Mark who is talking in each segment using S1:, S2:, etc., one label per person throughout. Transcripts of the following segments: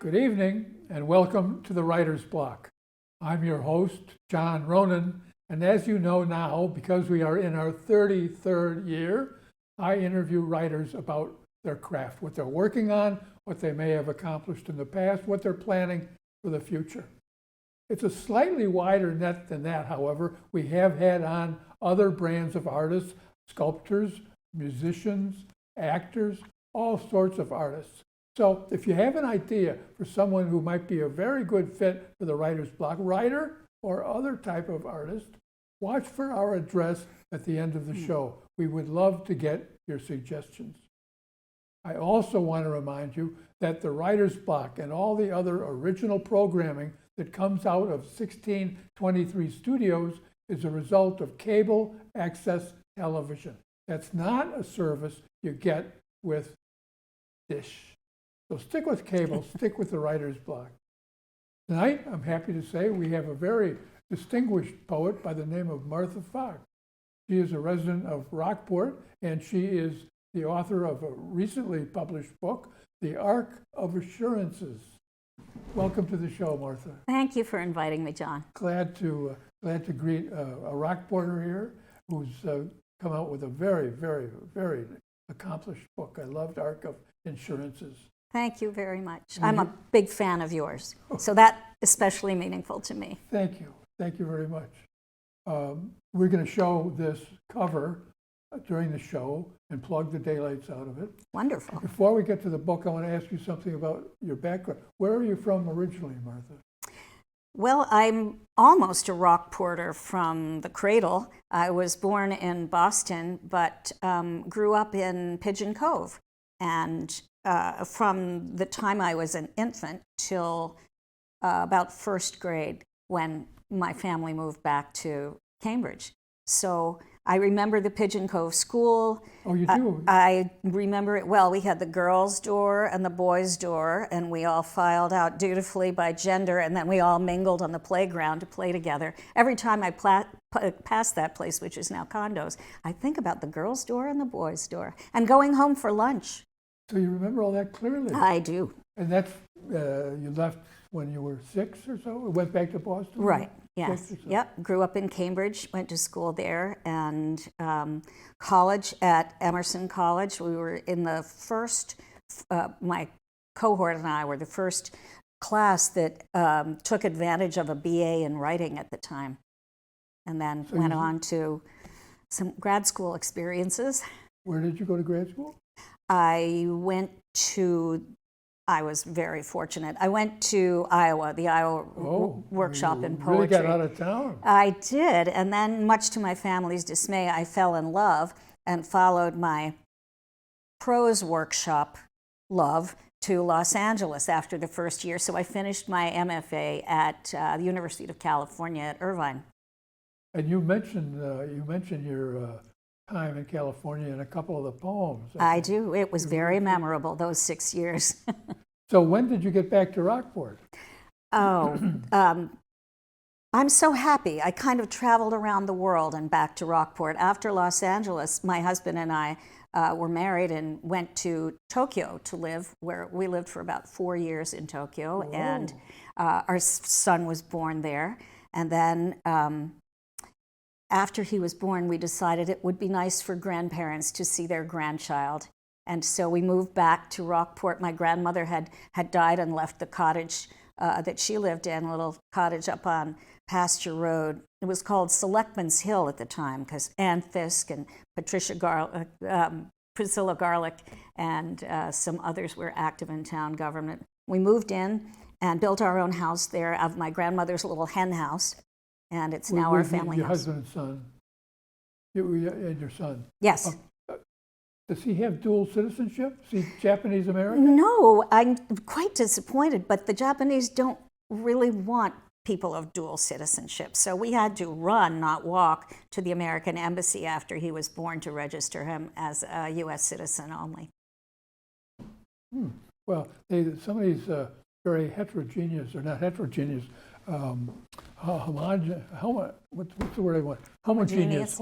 S1: Good evening and welcome to the Writer's Block. I'm your host, John Ronan, and as you know now, because we are in our 33rd year, I interview writers about their craft, what they're working on, what they may have accomplished in the past, what they're planning for the future. It's a slightly wider net than that, however. We have had on other brands of artists, sculptors, musicians, actors, all sorts of artists. So if you have an idea for someone who might be a very good fit for the Writer's Block, writer or other type of artist, watch for our address at the end of the show. We would love to get your suggestions. I also want to remind you that the Writer's Block and all the other original programming that comes out of 1623 Studios is a result of cable access television. That's not a service you get with Dish. So stick with cable, stick with the Writer's Block. Tonight, I'm happy to say we have a very distinguished poet by the name of Martha Fox. She is a resident of Rockport, and she is the author of a recently published book, The Ark of Assurances. Welcome to the show, Martha.
S2: Thank you for inviting me, John.
S1: Glad to greet a Rockporter here who's come out with a very, very, very accomplished book. I loved Ark of Assurances.
S2: Thank you very much. I'm a big fan of yours, so that's especially meaningful to me.
S1: Thank you. Thank you very much. We're going to show this cover during the show and plug the daylights out of it.
S2: Wonderful.
S1: Before we get to the book, I want to ask you something about your background. Where are you from originally, Martha?
S2: Well, I'm almost a Rockporter from the cradle. I was born in Boston, but grew up in Pigeon Cove. And from the time I was an infant till about first grade when my family moved back to Cambridge. So I remember the Pigeon Cove School.
S1: Oh, you do?
S2: I remember it well. We had the girls' door and the boys' door, and we all filed out dutifully by gender, and then we all mingled on the playground to play together. Every time I pass that place, which is now condos, I think about the girls' door and the boys' door, and going home for lunch.
S1: So you remember all that clearly?
S2: I do.
S1: And that's, you left when you were 6 or so? Went back to Boston?
S2: Right, yes.
S1: 6 or so?
S2: Yep, grew up in Cambridge, went to school there, and college at Emerson College. We were in the first, my cohort and I were the first class that took advantage of a BA in writing at the time, and then went on to some grad school experiences.
S1: Where did you go to grad school?
S2: I was very fortunate. I went to Iowa, the Iowa workshop in poetry.
S1: You really got out of town.
S2: I did, and then much to my family's dismay, I fell in love and followed my prose workshop love to Los Angeles after the first year. So I finished my MFA at the University of California at Irvine.
S1: And you mentioned your time in California in a couple of the poems.
S2: I do. It was very memorable, those 6 years.
S1: So when did you get back to Rockport?
S2: I'm so happy. I kind of traveled around the world and back to Rockport. After Los Angeles, my husband and I were married and went to Tokyo to live, where we lived for about 4 years in Tokyo.
S1: Whoa.
S2: And our son was born there. And then after he was born, we decided it would be nice for grandparents to see their grandchild. And so we moved back to Rockport. My grandmother had died and left the cottage that she lived in, a little cottage up on Pasture Road. It was called Selectman's Hill at the time because Ann Fisk and Priscilla Garlick and some others were active in town government. We moved in and built our own house there of my grandmother's little hen house. And it's now our family
S1: your
S2: house.
S1: Husband and son, and your son.
S2: Yes.
S1: Does he have dual citizenship? Is he Japanese American?
S2: No, I'm quite disappointed, but the Japanese don't really want people of dual citizenship. So we had to run, not walk, to the American embassy after he was born to register him as a U.S. citizen only.
S1: Well, some of these very heterogeneous, or not heterogeneous, what's the word I want? Homogeneous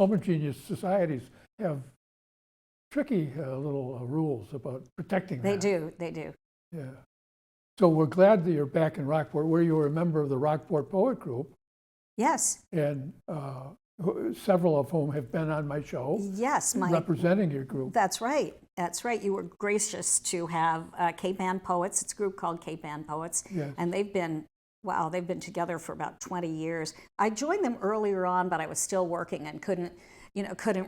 S1: societies have tricky little rules about protecting
S2: They
S1: that.
S2: do.
S1: Yeah. So we're glad that you're back in Rockport, where you were a member of the Rockport Poet Group,
S2: Yes,
S1: and several of whom have been on my show
S2: yes,
S1: representing your group.
S2: that's right. That's right. You were gracious to have Cape Ann Poets. It's a group called Cape Ann Poets,
S1: Yes.
S2: and they've been together for about 20 years. I joined them earlier on, but I was still working and couldn't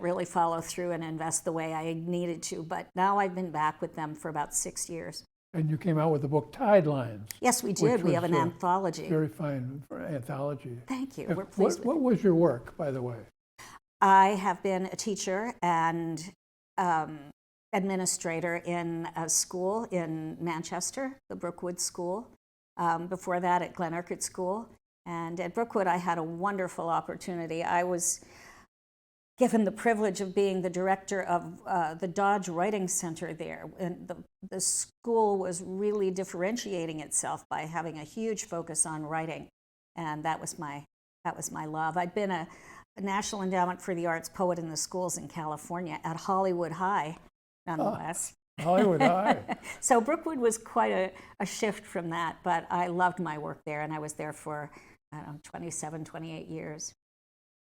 S2: really follow through and invest the way I needed to. But now I've been back with them for about 6 years.
S1: And you came out with the book Tide Lines.
S2: Yes, we did.
S1: Which
S2: We have
S1: was,
S2: an anthology.
S1: Very fine anthology.
S2: Thank you. We're pleased with
S1: What was your work, by the way?
S2: I have been a teacher and administrator in a school in Manchester, the Brookwood School. Before that, at Glen Urquhart School. And at Brookwood, I had a wonderful opportunity. I was given the privilege of being the director of the Dodge Writing Center there. And the school was really differentiating itself by having a huge focus on writing. And that was my love. I'd been a National Endowment for the Arts poet in the schools in California at Hollywood High, nonetheless.
S1: Hollywood High.
S2: So Brookwood was quite a shift from that, but I loved my work there, and I was there for, 27, 28 years.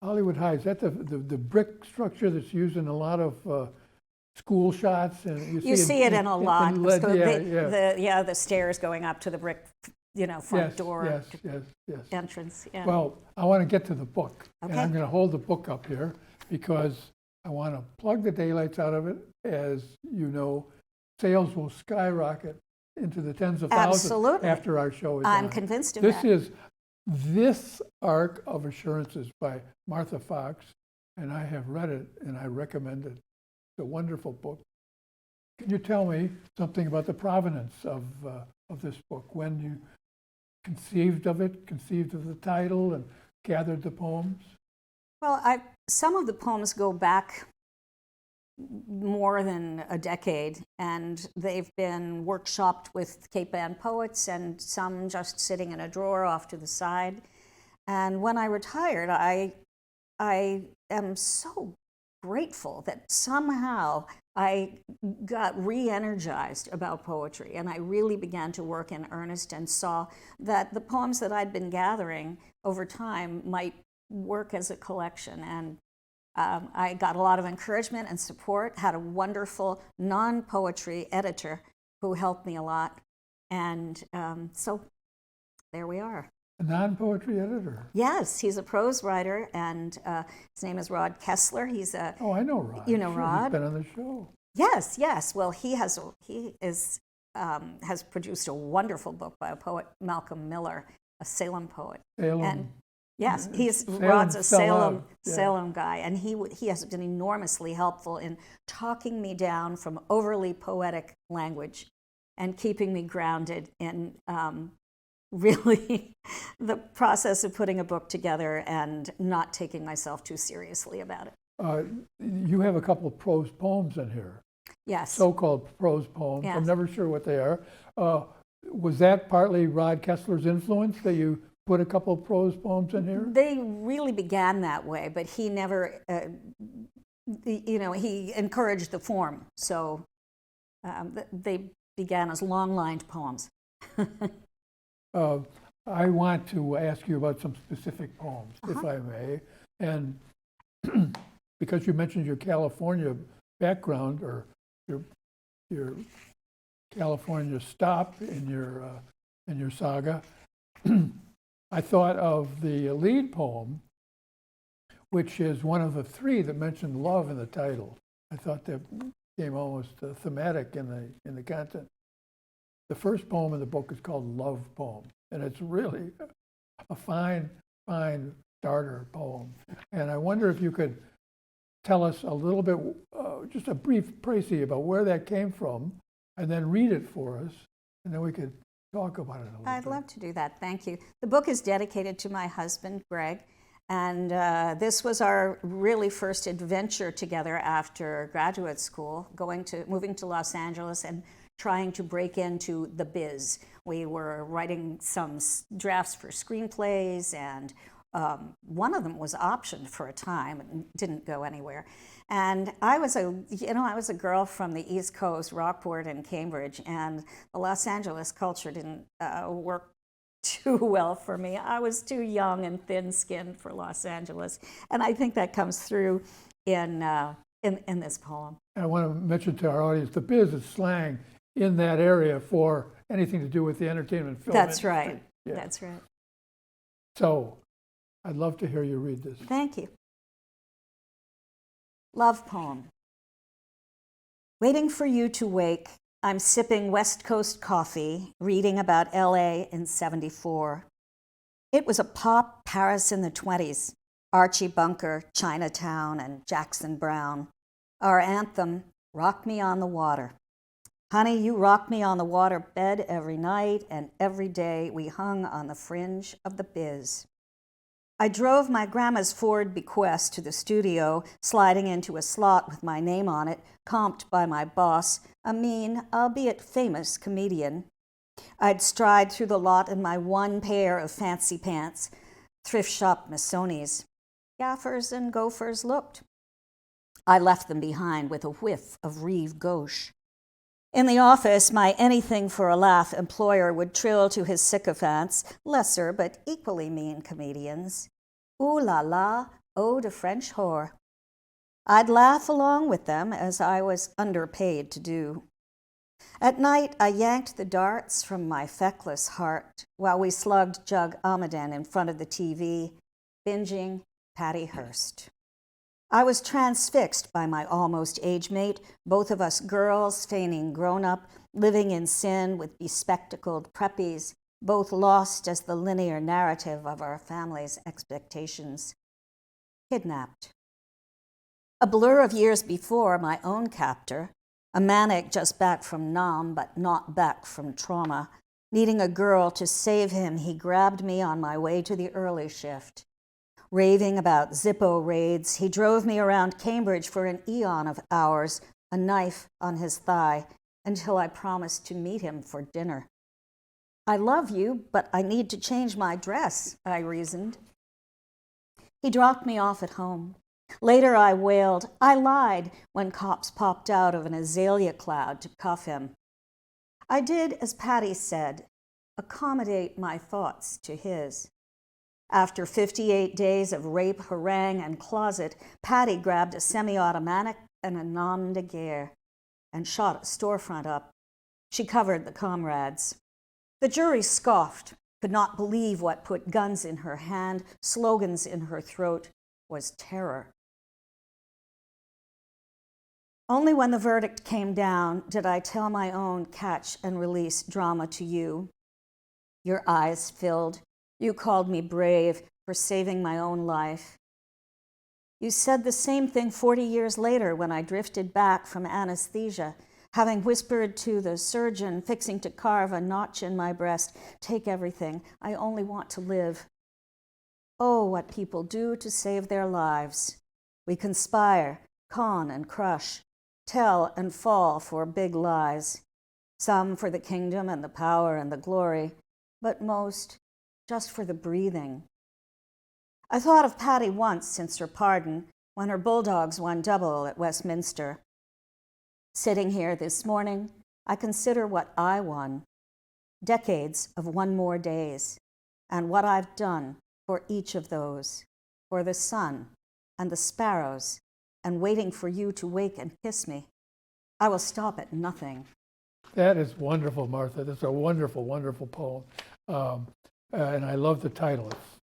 S1: Hollywood High, is that the brick structure that's used in a lot of school shots? And
S2: You see it in a lot. So
S1: yeah.
S2: The stairs going up to the brick, front door
S1: Yes.
S2: entrance. Yeah.
S1: Well, I want to get to the book. And
S2: Okay.
S1: I'm going to hold the book up here because I want to plug the daylights out of it. As you know, sales will skyrocket into the tens of thousands
S2: Absolutely.
S1: after our show is
S2: I'm
S1: on.
S2: convinced of
S1: This
S2: that.
S1: is This Ark of Assurances by Martha Fox, and I have read it and I recommend it. It's a wonderful book. Can you tell me something about the provenance of this book? When you conceived of the title, and gathered the poems?
S2: Well, some of the poems go back more than a decade, and they've been workshopped with Cape Ann Poets, and some just sitting in a drawer off to the side. And when I retired, I am so grateful that somehow I got re-energized about poetry, and I really began to work in earnest and saw that the poems that I'd been gathering over time might work as a collection. And I got a lot of encouragement and support, had a wonderful non-poetry editor who helped me a lot. And so there we are.
S1: A non-poetry editor?
S2: Yes, he's a prose writer, and his name is Rod Kessler. He's a
S1: Oh, I know Rod.
S2: You know
S1: Sure,
S2: Rod?
S1: He's been on the show.
S2: Yes. Well, he has produced a wonderful book by a poet, Malcolm Miller, a Salem poet.
S1: Salem.
S2: And yes,
S1: Salem
S2: Rod's a
S1: fell out. Yeah.
S2: Salem guy, and he has been enormously helpful in talking me down from overly poetic language and keeping me grounded in really the process of putting a book together and not taking myself too seriously about it.
S1: You have a couple of prose poems in here,
S2: Yes.
S1: so-called prose poems.
S2: Yes.
S1: I'm never sure what they are. Was that partly Rod Kessler's influence that you put a couple of prose poems in here?
S2: They really began that way, but he never, he encouraged the form. So they began as long-lined poems.
S1: I want to ask you about some specific poems, if I may. And because you mentioned your California background, or your California stop in your saga, I thought of the lead poem, which is one of the three that mentioned love in the title. I thought that became almost thematic in the content. The first poem in the book is called Love Poem, and it's really a fine starter poem. And I wonder if you could tell us a little bit, just a brief précis about where that came from, and then read it for us, and then we could talk about it a little bit.
S2: I'd love to do that. Thank you. The book is dedicated to my husband, Greg, and this was our really first adventure together after graduate school, moving to Los Angeles and trying to break into the biz. We were writing some drafts for screenplays and one of them was optioned for a time and didn't go anywhere. And I was a girl from the East Coast, Rockport and Cambridge, and the Los Angeles culture didn't work too well for me. I was too young and thin-skinned for Los Angeles, and I think that comes through in this poem.
S1: I want to mention to our audience, the biz is slang in that area for anything to do with the entertainment film
S2: That's
S1: industry.
S2: right.
S1: Yeah.
S2: That's right.
S1: So, I'd love to hear you read this.
S2: Thank you. Love poem. Waiting for you to wake, I'm sipping West Coast coffee, reading about LA in '74. It was a pop Paris in the 20s, Archie Bunker, Chinatown, and Jackson Browne. Our anthem, Rock Me on the Water. Honey, you rock me on the water bed every night, and every day we hung on the fringe of the biz. I drove my grandma's Ford Bequest to the studio, sliding into a slot with my name on it, comped by my boss, a mean, albeit famous comedian. I'd stride through the lot in my one pair of fancy pants, thrift shop Missonis. Gaffers and gophers looked. I left them behind with a whiff of Rive Gauche. In the office, my anything for a laugh employer would trill to his sycophants, lesser but equally mean comedians. Ooh la la, oh de French whore. I'd laugh along with them, as I was underpaid to do. At night, I yanked the darts from my feckless heart while we slugged Jug Almaden in front of the TV, binging Patty Hearst. I was transfixed by my almost age mate, both of us girls feigning grown-up, living in sin with bespectacled preppies, both lost as the linear narrative of our family's expectations. Kidnapped. A blur of years before, my own captor, a manic just back from Nam but not back from trauma, needing a girl to save him, he grabbed me on my way to the early shift. Raving about Zippo raids, he drove me around Cambridge for an eon of hours, a knife on his thigh, until I promised to meet him for dinner. I love you, but I need to change my dress, I reasoned. He dropped me off at home. Later I wailed, I lied, when cops popped out of an azalea cloud to cuff him. I did as Patty said, accommodate my thoughts to his. After 58 days of rape, harangue, and closet, Patty grabbed a semi-automatic and a nom de guerre and shot a storefront up. She covered the comrades. The jury scoffed, could not believe what put guns in her hand, slogans in her throat, was terror. Only when the verdict came down did I tell my own catch and release drama to you. Your eyes filled. You called me brave for saving my own life. You said the same thing 40 years later when I drifted back from anesthesia, having whispered to the surgeon fixing to carve a notch in my breast, take everything, I only want to live. Oh, what people do to save their lives. We conspire, con and crush, tell and fall for big lies, some for the kingdom and the power and the glory, but most just for the breathing. I thought of Patty once since her pardon, when her Bulldogs won double at Westminster. Sitting here this morning, I consider what I won, decades of one more days, and what I've done for each of those, for the sun and the sparrows, and waiting for you to wake and kiss me. I will stop at nothing.
S1: That is wonderful, Martha. That's a wonderful, wonderful poem. And I love the title. It's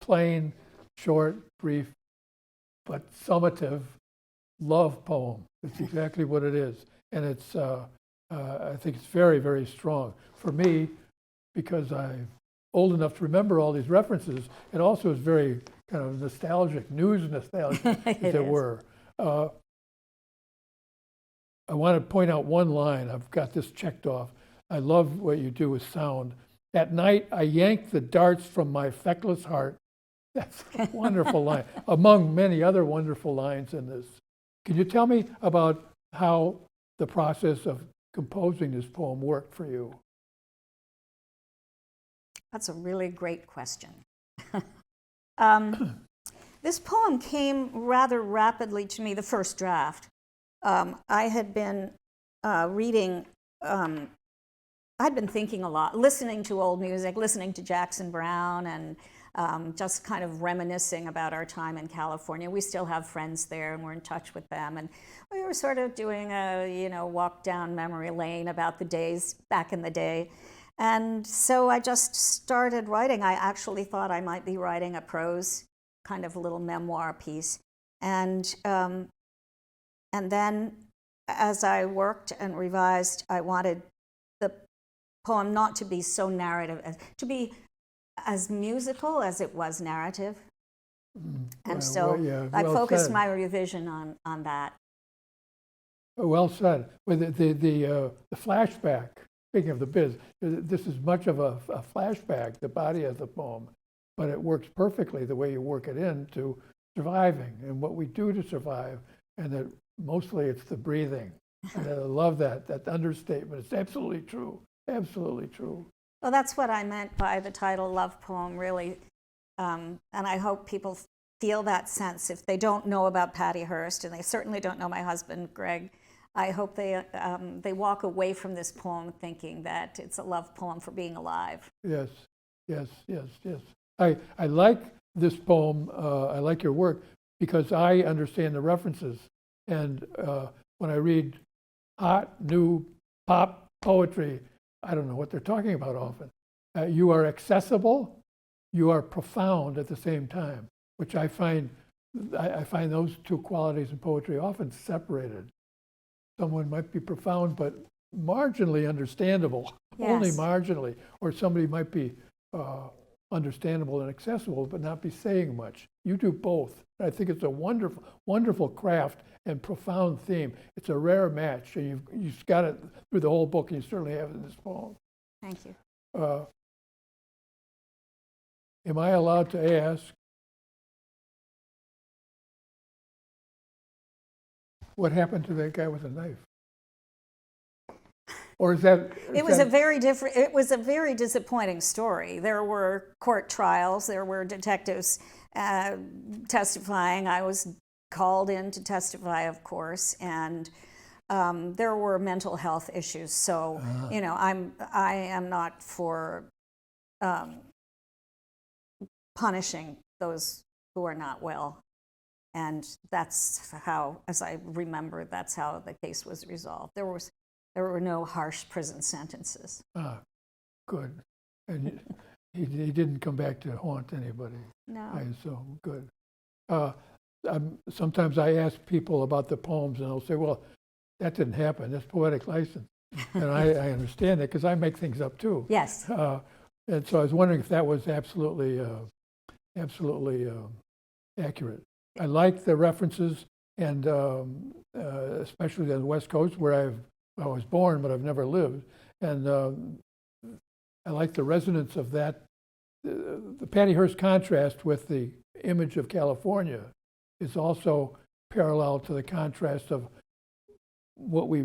S1: plain, short, brief, but summative love poem. It's exactly what it is. And it's, I think it's very, very strong. For me, because I'm old enough to remember all these references, it also is very kind of nostalgic, news nostalgic, as it were. I want to point out one line. I've got this checked off. I love what you do with sound. At night, I yanked the darts from my feckless heart. That's a wonderful line, among many other wonderful lines in this. Can you tell me about how the process of composing this poem worked for you?
S2: That's a really great question. This poem came rather rapidly to me, the first draft. I had been reading, I'd been thinking a lot, listening to old music, listening to Jackson Browne, and just kind of reminiscing about our time in California. We still have friends there, and we're in touch with them. And we were sort of doing a, walk down memory lane about the days back in the day. And so I just started writing. I actually thought I might be writing a prose kind of a little memoir piece. And then as I worked and revised, I wanted the poem not to be so narrative, to be as musical as it was narrative. And I focused
S1: said.
S2: my revision on that.
S1: Well said. With the flashback, speaking of the biz, this is much of a flashback, the body of the poem, but it works perfectly the way you work it into surviving and what we do to survive, and that mostly it's the breathing. And I love that understatement. It's absolutely true, absolutely true.
S2: Well, that's what I meant by the title Love Poem, really. And I hope people feel that sense. If they don't know about Patty Hearst, and they certainly don't know my husband, Greg, I hope they walk away from this poem thinking that it's a love poem for being alive.
S1: Yes, yes, yes, yes. I like this poem, I like your work, because I understand the references. And when I read hot, new pop poetry, I don't know what they're talking about often. You are accessible, you are profound at the same time, which I find those two qualities in poetry often separated. Someone might be profound, but marginally understandable,
S2: Yes.
S1: only marginally, or somebody might be understandable and accessible, but not be saying much. You do both. I think it's a wonderful, wonderful craft and profound theme. It's a rare match, and you've got it through the whole book, and you certainly have it in this poem.
S2: Thank you.
S1: Am I allowed to ask, what happened to that guy with a knife? Or is that?
S2: It was a very disappointing story. There were court trials. There were detectives testifying. I was called in to testify, of course, and there were mental health issues. So, I am not for punishing those who are not well. And that's how, as I remember, that's how the case was resolved. There were no harsh prison sentences.
S1: Good. And he didn't come back to haunt anybody.
S2: No.
S1: I assume. Good. Sometimes I ask people about the poems, and they'll say, well, that didn't happen. That's poetic license. And I understand that because I make things up too.
S2: Yes.
S1: And so I was wondering if that was absolutely accurate. I like the references, and especially on the West Coast, where I was born, but I've never lived. And I like the resonance of that. The Patty Hearst contrast with the image of California is also parallel to the contrast of what we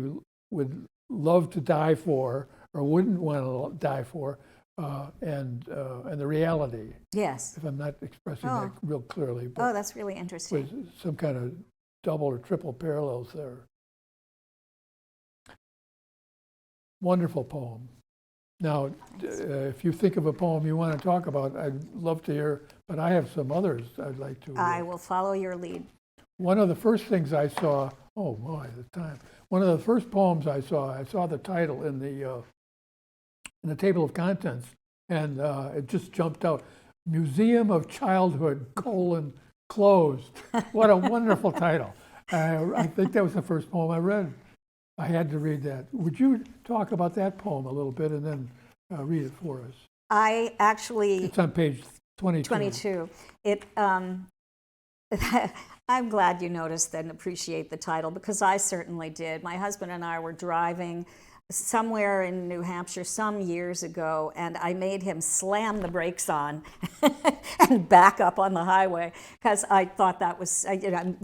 S1: would love to die for or wouldn't want to die for, and the reality.
S2: Yes.
S1: If I'm not expressing that real clearly.
S2: But that's really interesting.
S1: With some kind of double or triple parallels there. Wonderful poem. Now, if you think of a poem you want to talk about, I'd love to hear, but I have some others I'd like to.
S2: I will follow your lead.
S1: One of the first things I saw, oh boy, the time. One of the first poems I saw the title in the table of contents, and it just jumped out. Museum of Childhood, closed. What a wonderful title. I think that was the first poem I read. I had to read that. Would you talk about that poem a little bit and then read it for us?
S2: I actually...
S1: It's on page 22.
S2: 22. I'm glad you noticed and appreciate the title, because I certainly did. My husband and I were driving somewhere in New Hampshire some years ago, and I made him slam the brakes on and back up on the highway because I thought that was, I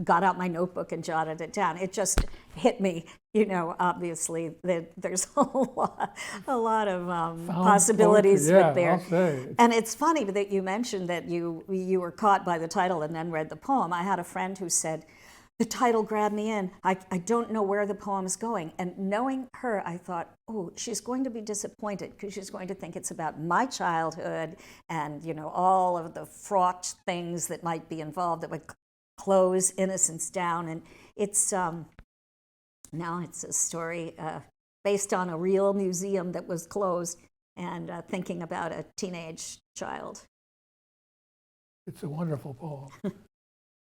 S2: got out my notebook and jotted it down. It just hit me, obviously, that there's a lot of possibilities
S1: poetry, yeah,
S2: with there.
S1: I'll say.
S2: And it's funny that you mentioned that you were caught by the title and then read the poem. I had a friend who said, the title grabbed me in. I don't know where the poem is going. And knowing her, I thought, oh, she's going to be disappointed because she's going to think it's about my childhood and, all of the fraught things that might be involved that would close innocence down. And it's, now it's a story based on a real museum that was closed and thinking about a teenage child.
S1: It's a wonderful poem.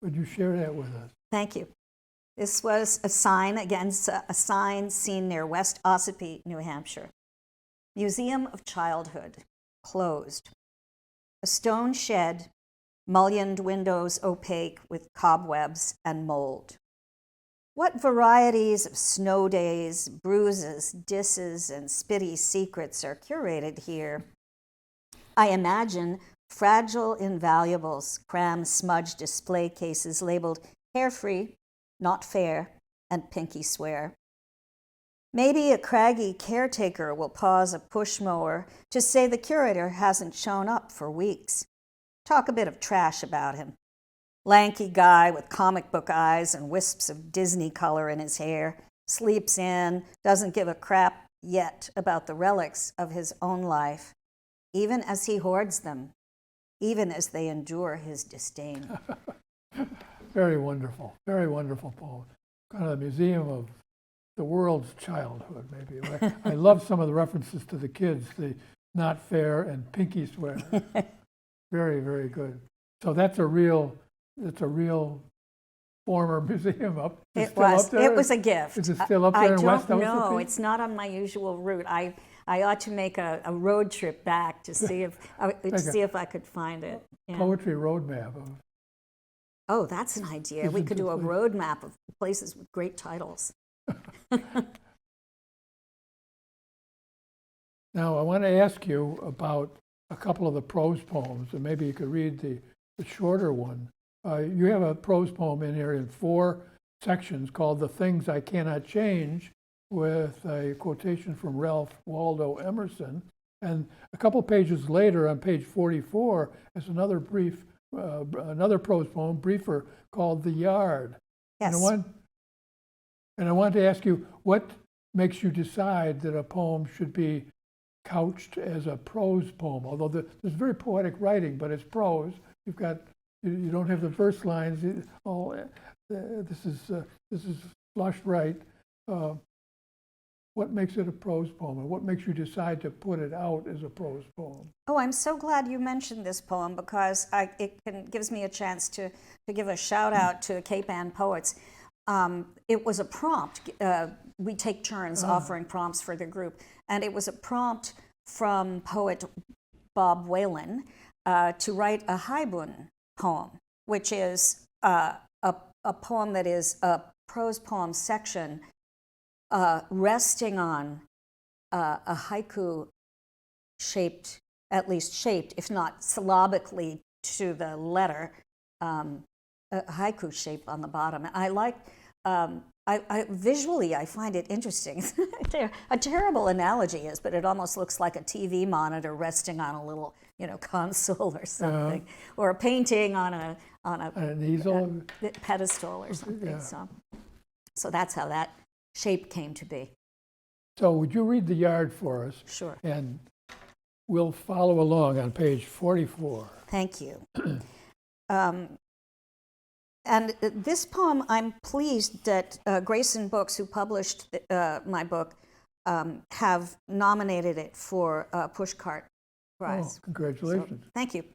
S1: Would you share that with us?
S2: Thank you. This was a sign seen near West Ossipee, New Hampshire. Museum of Childhood, closed. A stone shed, mullioned windows opaque with cobwebs and mold. What varieties of snow days, bruises, disses, and spitty secrets are curated here? I imagine fragile invaluables cram smudged display cases labeled carefree, not fair, and pinky swear. Maybe a craggy caretaker will pause a push mower to say the curator hasn't shown up for weeks. Talk a bit of trash about him. Lanky guy with comic book eyes and wisps of Disney color in his hair, sleeps in, doesn't give a crap yet about the relics of his own life, even as he hoards them, even as they endure his disdain.
S1: Very wonderful poem. Kind of a museum of the world's childhood, maybe. I love some of the references to the kids, the not fair and pinky swear. Very, very good. So that's a real former museum up.
S2: It was.
S1: Up there?
S2: It was a gift.
S1: Is it still up there in West Ossipee?
S2: I don't know. It's not on my usual route. I ought to make a road trip back to see if I could find it. Yeah.
S1: Poetry roadmap.
S2: Oh, that's an idea. We could do a road map of places with great titles.
S1: Now, I want to ask you about a couple of the prose poems, and maybe you could read the shorter one. You have a prose poem in here in 4 sections called The Things I Cannot Change, with a quotation from Ralph Waldo Emerson. And a couple pages later, on page 44, is another prose poem, briefer, called The Yard.
S2: Yes.
S1: And I want to ask you, what makes you decide that a poem should be couched as a prose poem? Although there's very poetic writing, but it's prose. You don't have the verse lines. This is flushed right. What makes it a prose poem, and what makes you decide to put it out as a prose poem?
S2: Oh, I'm so glad you mentioned this poem because it gives me a chance to give a shout out to Cape Ann Poets. It was a prompt. We take turns offering prompts for the group, and it was a prompt from poet Bob Whalen to write a haibun poem, which is a poem that is a prose poem section resting on a haiku shaped, if not syllabically to the letter, a haiku shape on the bottom. And I like, visually, I find it interesting. A terrible analogy is, but it almost looks like a TV monitor resting on a little, console or something, or a painting on an easel, pedestal or something. Yeah. So that's how that shape came to be.
S1: So would you read The Yard for us?
S2: Sure.
S1: And we'll follow along on page 44.
S2: Thank you. And this poem, I'm pleased that Grayson Books, who published my book, have nominated it for a Pushcart Prize.
S1: Oh, congratulations.
S2: So, thank you.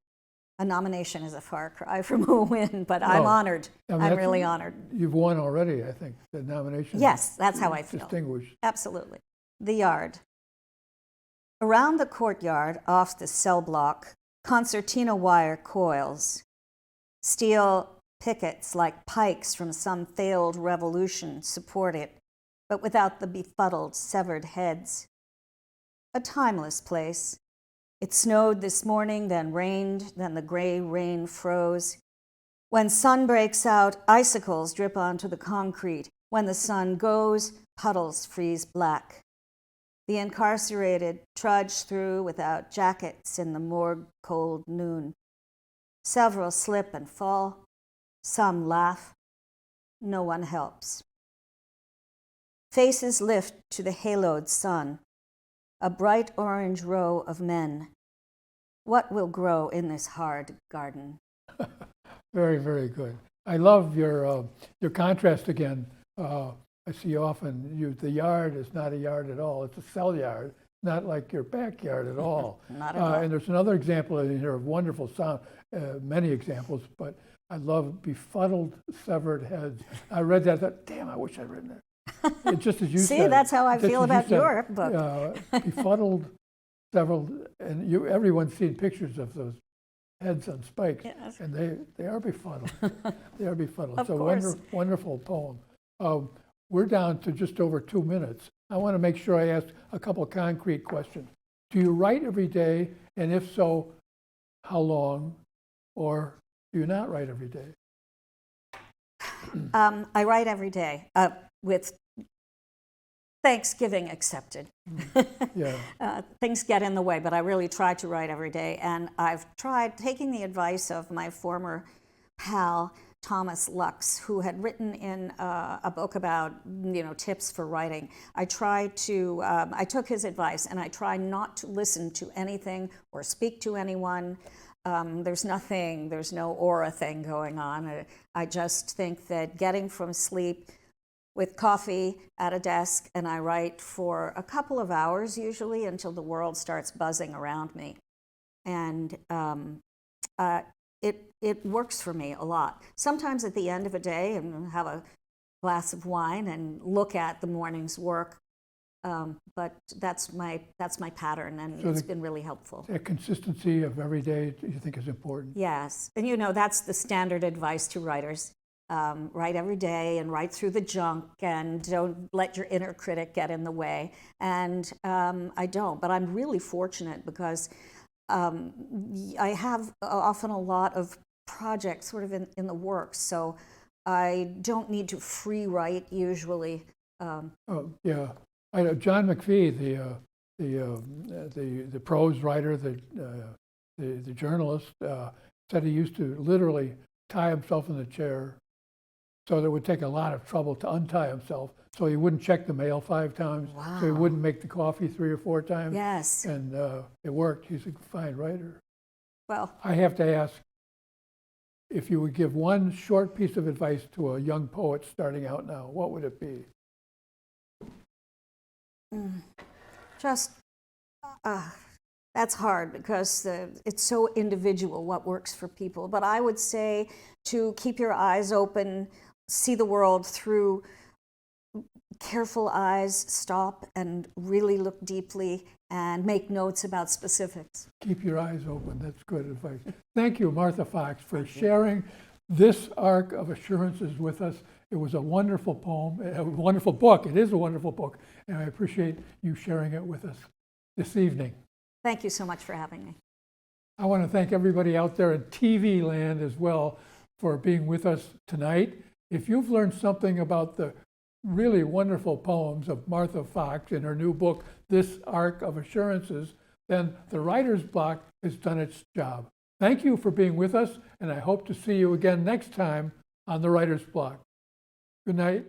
S2: A nomination is a far cry from a win, but I'm honored. I'm really honored.
S1: You've won already, I think, the nomination.
S2: Yes, that's how I feel.
S1: Distinguished.
S2: Absolutely. The Yard. Around the courtyard, off the cell block, concertina wire coils. Steel pickets like pikes from some failed revolution support it. but without the befuddled, severed heads. A timeless place. It snowed this morning, then rained, then the gray rain froze. When sun breaks out, icicles drip onto the concrete. When the sun goes, puddles freeze black. The incarcerated trudge through without jackets in the morgue cold noon. Several slip and fall. Some laugh. No one helps. Faces lift to the haloed sun. A bright orange row of men. What will grow in this hard garden?
S1: Very, very good. I love your contrast again. I see you often use the yard is not a yard at all. It's a cell yard, not like your backyard at all.
S2: Not at all.
S1: And there's another example in here of wonderful sound, many examples, but I love befuddled, severed heads. I read that, I thought, damn, I wish I'd written it. It's just as you
S2: See,
S1: said.
S2: that's how I
S1: just
S2: feel
S1: as you
S2: about
S1: said,
S2: your book.
S1: Befuddled, several, and everyone's seen pictures of those heads on spikes,
S2: Yes.
S1: and they are befuddled. They are befuddled.
S2: Of
S1: It's a
S2: course.
S1: wonderful poem. We're down to just over 2 minutes. I want to make sure I ask a couple concrete questions. Do you write every day? And if so, how long? Or do you not write every day?
S2: I write every day, with Thanksgiving accepted.
S1: Yeah.
S2: Things get in the way, but I really try to write every day. And I've tried taking the advice of my former pal, Thomas Lux, who had written in a book about tips for writing. I took his advice, and I try not to listen to anything or speak to anyone. There's no aura thing going on. I just think that getting from sleep with coffee at a desk, and I write for a couple of hours usually until the world starts buzzing around me. And it works for me a lot. Sometimes at the end of a day, and have a glass of wine and look at the morning's work. But that's my pattern, and
S1: So
S2: it's been really helpful.
S1: That consistency of every day you think is important?
S2: Yes, and that's the standard advice to writers. Write every day and write through the junk, and don't let your inner critic get in the way. And I don't, but I'm really fortunate because I have often a lot of projects sort of in the works, so I don't need to free write usually.
S1: Oh, yeah. I know John McPhee, the prose writer, the journalist, said he used to literally tie himself in the chair, so that it would take a lot of trouble to untie himself, so he wouldn't check the mail 5 times,
S2: Wow.
S1: so he wouldn't make the coffee 3 or 4 times.
S2: Yes.
S1: And it worked. He's a fine writer.
S2: Well,
S1: I have to ask, if you would give one short piece of advice to a young poet starting out now, what would it be?
S2: just that's hard because it's so individual what works for people. But I would say to keep your eyes open, see the world through careful eyes, stop and really look deeply, and make notes about specifics.
S1: Keep your eyes open. That's good advice. Thank you, Martha Fox, for sharing this arc of assurances with us. It was a wonderful poem, a wonderful book. It is a wonderful book, and I appreciate you sharing it with us this evening.
S2: Thank you so much for having me.
S1: I want to thank everybody out there in TV land as well for being with us tonight. If you've learned something about the really wonderful poems of Martha Fox in her new book, This Arc of Assurances, then the Writer's Block has done its job. Thank you for being with us, and I hope to see you again next time on the Writer's Block. Good night.